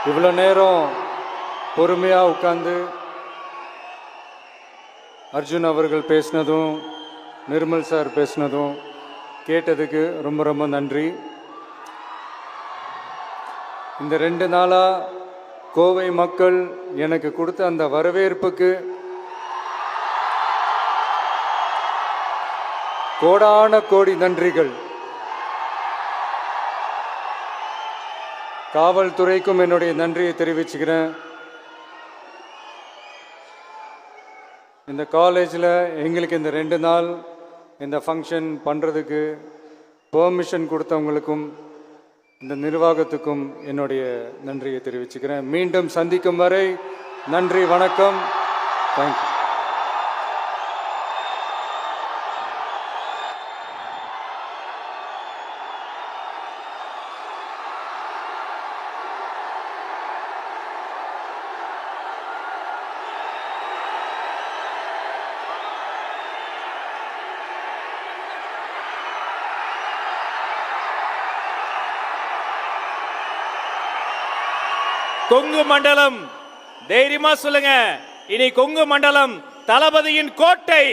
இவ்வளோ நேரம் பொறுமையாக உட்கார்ந்து அர்ஜுன் அவர்கள் பேசினதும் நிர்மல் சார் பேசினதும் கேட்டதுக்கு ரொம்ப ரொம்ப நன்றி. இந்த 2 நாளாக கோவை மக்கள் எனக்கு கொடுத்த அந்த வரவேற்புக்கு கோடான கோடி நன்றிகள். காவல்துறைக்கும் என்னுடைய நன்றியை தெரிவிச்சுக்கிறேன். இந்த காலேஜில் எங்களுக்கு இந்த 2 நாள் இந்த ஃபங்க்ஷன் பண்ணுறதுக்கு பெர்மிஷன் கொடுத்தவங்களுக்கும் இந்த நிர்வாகத்துக்கும் என்னுடைய நன்றியை தெரிவிச்சுக்கிறேன். மீண்டும் சந்திக்கும் வரை நன்றி, வணக்கம், தேங்க்யூ. கொங்கு மண்டலம் தைரியமா சொல்லுங்க, இனி கொங்கு மண்டலம் தளபதியின் கோட்டை.